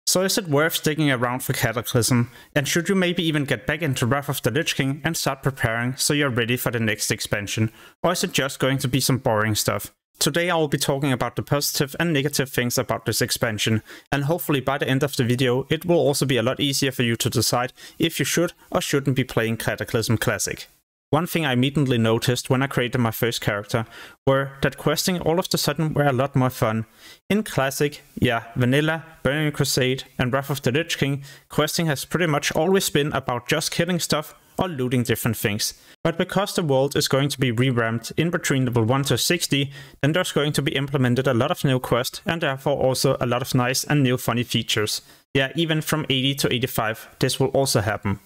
So is it worth sticking around for Cataclysm, and should you maybe even get back into Wrath of the Lich King and start preparing so you're ready for the next expansion, or is it just going to be some boring stuff? Today I will be talking about the positive and negative things about this expansion, and hopefully by the end of the video it will also be a lot easier for you to decide if you should or shouldn't be playing Cataclysm Classic. One thing I immediately noticed when I created my first character were that questing all of a sudden were a lot more fun. In Classic, yeah, Vanilla, Burning Crusade and Wrath of the Lich King, questing has pretty much always been about just killing stuff or looting different things. But because the world is going to be revamped in between level 1 to 60, then there's going to be implemented a lot of new quests and therefore also a lot of nice and new funny features. Yeah, even from 80 to 85, this will also happen.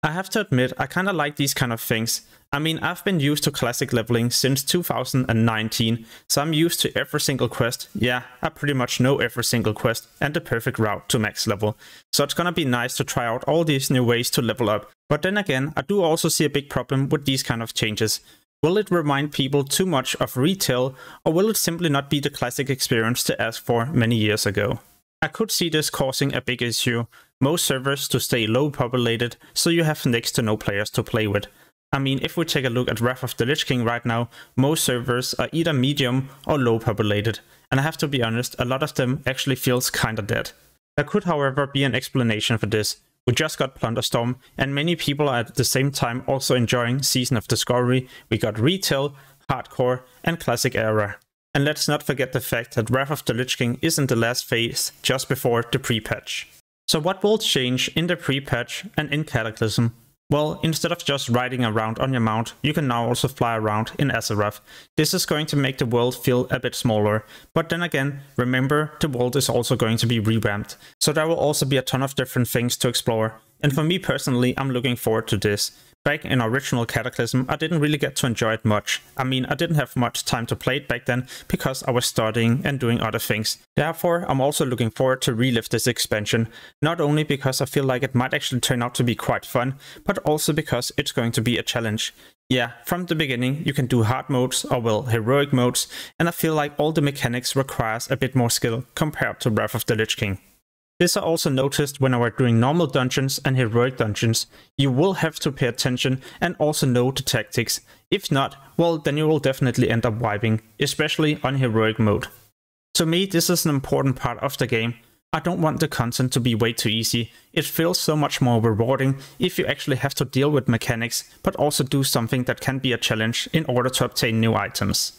I have to admit, I kinda like these kind of things. I mean, I've been used to classic leveling since 2019, so I'm used to every single quest. Yeah, I pretty much know every single quest and the perfect route to max level. So it's gonna be nice to try out all these new ways to level up. But then again, I do also see a big problem with these kind of changes. Will it remind people too much of retail, or will it simply not be the classic experience to ask for many years ago? I could see this causing a big issue. Most servers to stay low populated, so you have next to no players to play with. I mean, if we take a look at Wrath of the Lich King right now, most servers are either medium or low populated, and I have to be honest, a lot of them actually feels kinda dead. There could however be an explanation for this. We just got Plunderstorm, and many people are at the same time also enjoying Season of Discovery. We got Retail, Hardcore and Classic Era. And let's not forget the fact that Wrath of the Lich King is in the last phase, just before the pre-patch. So what will change in the pre-patch and in Cataclysm? Well, instead of just riding around on your mount, you can now also fly around in Azeroth. This is going to make the world feel a bit smaller, but then again, remember, the world is also going to be revamped, so there will also be a ton of different things to explore. And for me personally, I'm looking forward to this. Back in original Cataclysm, I didn't really get to enjoy it much. I mean, I didn't have much time to play it back then because I was studying and doing other things. Therefore, I'm also looking forward to relive this expansion, not only because I feel like it might actually turn out to be quite fun, but also because it's going to be a challenge. Yeah, from the beginning you can do hard modes or well, heroic modes, and I feel like all the mechanics requires a bit more skill compared to Wrath of the Lich King. This I also noticed when I was doing normal dungeons and heroic dungeons. You will have to pay attention and also know the tactics. If not, well then you will definitely end up wiping, especially on heroic mode. To me this is an important part of the game. I don't want the content to be way too easy. It feels so much more rewarding if you actually have to deal with mechanics, but also do something that can be a challenge in order to obtain new items.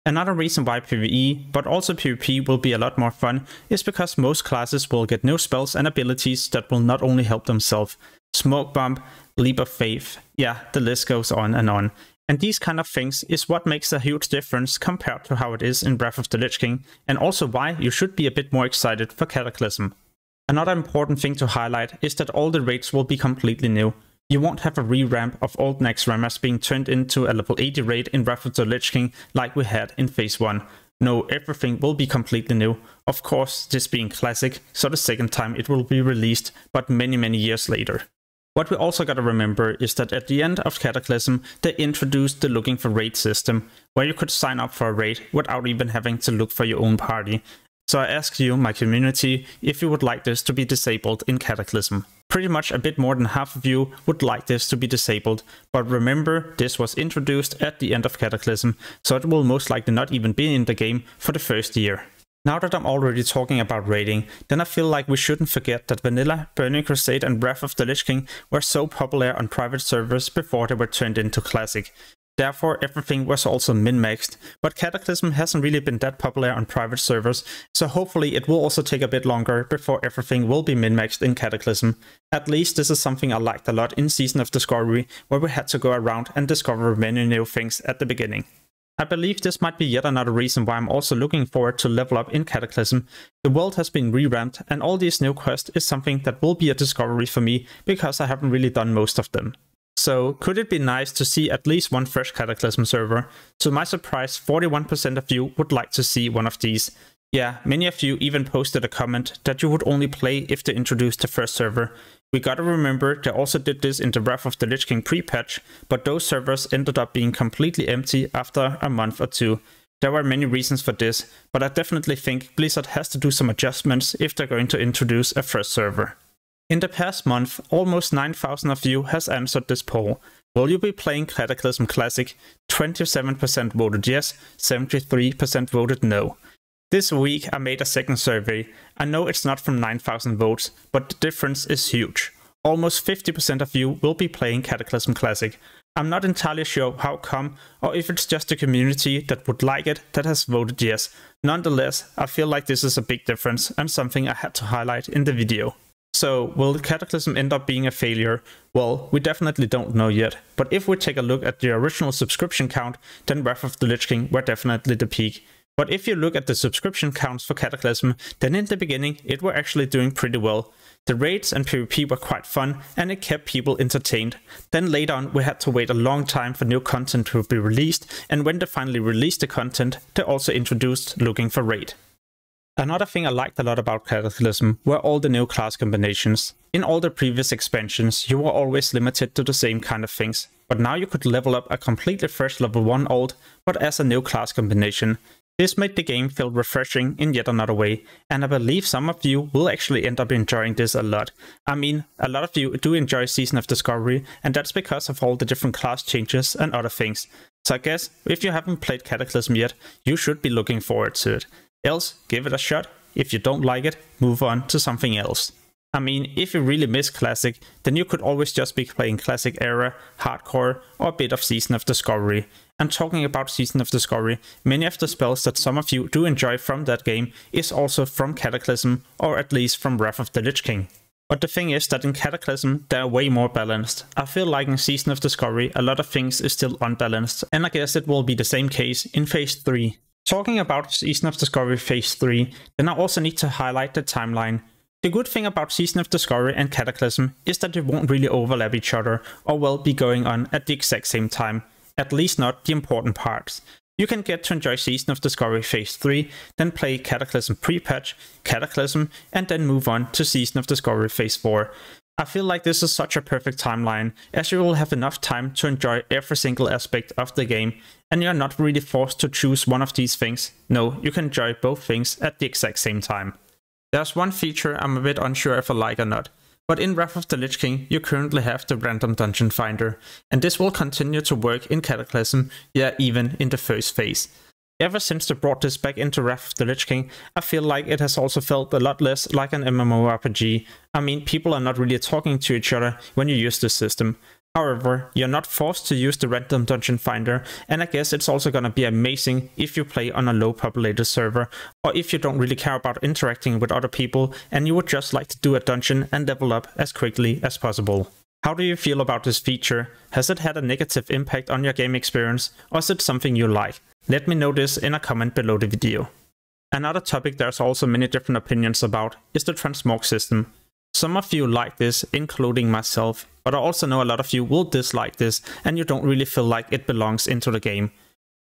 Another reason why PvE, but also PvP will be a lot more fun is because most classes will get new spells and abilities that will not only help themselves. Smoke Bomb, Leap of Faith, yeah, the list goes on. And these kind of things is what makes a huge difference compared to how it is in Wrath of the Lich King, and also why you should be a bit more excited for Cataclysm. Another important thing to highlight is that all the raids will be completely new. You won't have a re-ramp of old Naxxramas being turned into a level 80 raid in Wrath of the Lich King like we had in phase 1. No, everything will be completely new. Of course, this being classic, so the second time it will be released, but many years later. What we also gotta remember is that at the end of Cataclysm, they introduced the looking for raid system, where you could sign up for a raid without even having to look for your own party. So I ask you, my community, if you would like this to be disabled in Cataclysm. Pretty much a bit more than half of you would like this to be disabled, but remember, this was introduced at the end of Cataclysm, so it will most likely not even be in the game for the first year. Now that I'm already talking about raiding, then I feel like we shouldn't forget that Vanilla, Burning Crusade and Wrath of the Lich King were so popular on private servers before they were turned into Classic. Therefore, everything was also min-maxed, but Cataclysm hasn't really been that popular on private servers, so hopefully it will also take a bit longer before everything will be min-maxed in Cataclysm. At least this is something I liked a lot in Season of Discovery, where we had to go around and discover many new things at the beginning. I believe this might be yet another reason why I'm also looking forward to level up in Cataclysm. The world has been revamped, and all these new quests is something that will be a discovery for me, because I haven't really done most of them. So could it be nice to see at least one fresh Cataclysm server? To my surprise, 41% of you would like to see one of these. Yeah, many of you even posted a comment that you would only play if they introduced the first server. We gotta remember they also did this in the Wrath of the Lich King pre-patch, but those servers ended up being completely empty after a month or two. There were many reasons for this, but I definitely think Blizzard has to do some adjustments if they're going to introduce a first server. In the past month, almost 9,000 of you has answered this poll. Will you be playing Cataclysm Classic? 27% voted yes, 73% voted no. This week I made a second survey. I know it's not from 9,000 votes, but the difference is huge. Almost 50% of you will be playing Cataclysm Classic. I'm not entirely sure how come, or if it's just the community that would like it that has voted yes. Nonetheless, I feel like this is a big difference and something I had to highlight in the video. So, will Cataclysm end up being a failure? Well, we definitely don't know yet, but if we take a look at the original subscription count, then Wrath of the Lich King were definitely the peak. But if you look at the subscription counts for Cataclysm, then in the beginning it were actually doing pretty well. The raids and PvP were quite fun and it kept people entertained. Then later on we had to wait a long time for new content to be released, and when they finally released the content, they also introduced looking for raid. Another thing I liked a lot about Cataclysm were all the new class combinations. In all the previous expansions you were always limited to the same kind of things, but now you could level up a completely fresh level 1 ult, but as a new class combination. This made the game feel refreshing in yet another way, and I believe some of you will actually end up enjoying this a lot. I mean, a lot of you do enjoy Season of Discovery, and that's because of all the different class changes and other things. So I guess, if you haven't played Cataclysm yet, you should be looking forward to it. Else, give it a shot. If you don't like it, move on to something else. I mean, if you really miss Classic, then you could always just be playing Classic Era, Hardcore, or a bit of Season of Discovery. And talking about Season of Discovery, many of the spells that some of you do enjoy from that game is also from Cataclysm, or at least from Wrath of the Lich King. But the thing is that in Cataclysm they are way more balanced. I feel like in Season of Discovery a lot of things is still unbalanced, and I guess it will be the same case in Phase 3. Talking about Season of Discovery Phase 3, then I also need to highlight the timeline. The good thing about Season of Discovery and Cataclysm is that they won't really overlap each other or will be going on at the exact same time, at least not the important parts. You can get to enjoy Season of Discovery Phase 3, then play Cataclysm pre-patch, Cataclysm, and then move on to Season of Discovery Phase 4. I feel like this is such a perfect timeline, as you will have enough time to enjoy every single aspect of the game, and you're not really forced to choose one of these things. No, you can enjoy both things at the exact same time. There's one feature I'm a bit unsure if I like or not, but in Wrath of the Lich King you currently have the random dungeon finder, and this will continue to work in Cataclysm, yeah, even in the first phase. Ever since they brought this back into Wrath of the Lich King, I feel like it has also felt a lot less like an MMORPG. I mean, people are not really talking to each other when you use this system. However, you're not forced to use the random dungeon finder, and I guess it's also gonna be amazing if you play on a low populated server, or if you don't really care about interacting with other people and you would just like to do a dungeon and level up as quickly as possible. How do you feel about this feature? Has it had a negative impact on your game experience, or is it something you like? Let me know this in a comment below the video. Another topic there's also many different opinions about is the transmog system. Some of you like this, including myself, but I also know a lot of you will dislike this and you don't really feel like it belongs into the game.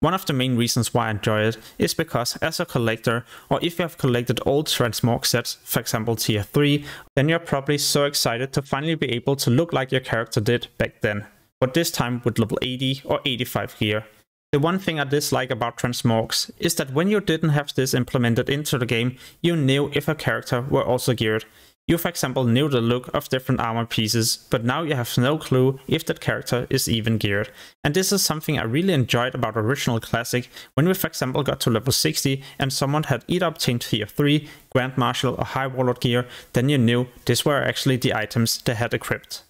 One of the main reasons why I enjoy it is because as a collector, or if you have collected old transmog sets, for example tier 3, then you're probably so excited to finally be able to look like your character did back then, but this time with level 80 or 85 gear. The one thing I dislike about transmogs is that when you didn't have this implemented into the game, you knew if a character were also geared. You for example knew the look of different armor pieces, but now you have no clue if that character is even geared. And this is something I really enjoyed about original Classic, when we for example got to level 60 and someone had either obtained tier 3, Grand Marshal or High Warlord gear, then you knew these were actually the items they had equipped.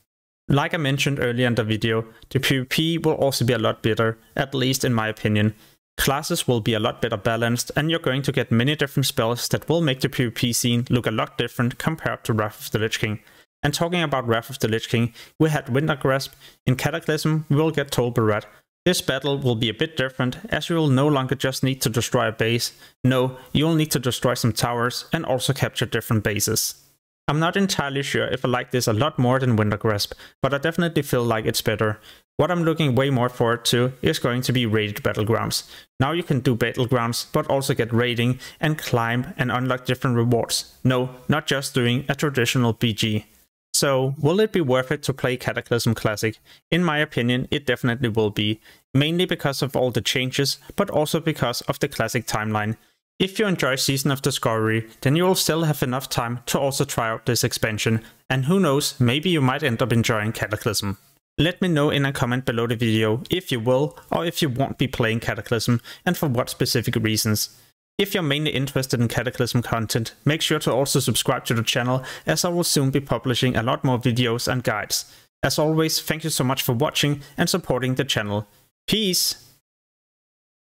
Like I mentioned earlier in the video, the PvP will also be a lot better, at least in my opinion. Classes will be a lot better balanced, and you're going to get many different spells that will make the PvP scene look a lot different compared to Wrath of the Lich King. And talking about Wrath of the Lich King, we had Winter Grasp. In Cataclysm we will get Tolbarat. This battle will be a bit different, as you will no longer just need to destroy a base. No, you will need to destroy some towers and also capture different bases. I'm not entirely sure if I like this a lot more than Winter Grasp, but I definitely feel like it's better. What I'm looking way more forward to is going to be raided battlegrounds. Now you can do battlegrounds, but also get raiding and climb and unlock different rewards. No, not just doing a traditional BG. So, will it be worth it to play Cataclysm Classic? In my opinion, it definitely will be, mainly because of all the changes, but also because of the Classic timeline. If you enjoy Season of Discovery, then you will still have enough time to also try out this expansion, and who knows, maybe you might end up enjoying Cataclysm. Let me know in a comment below the video if you will, or if you won't be playing Cataclysm, and for what specific reasons. If you're mainly interested in Cataclysm content, make sure to also subscribe to the channel, as I will soon be publishing a lot more videos and guides. As always, thank you so much for watching and supporting the channel. Peace!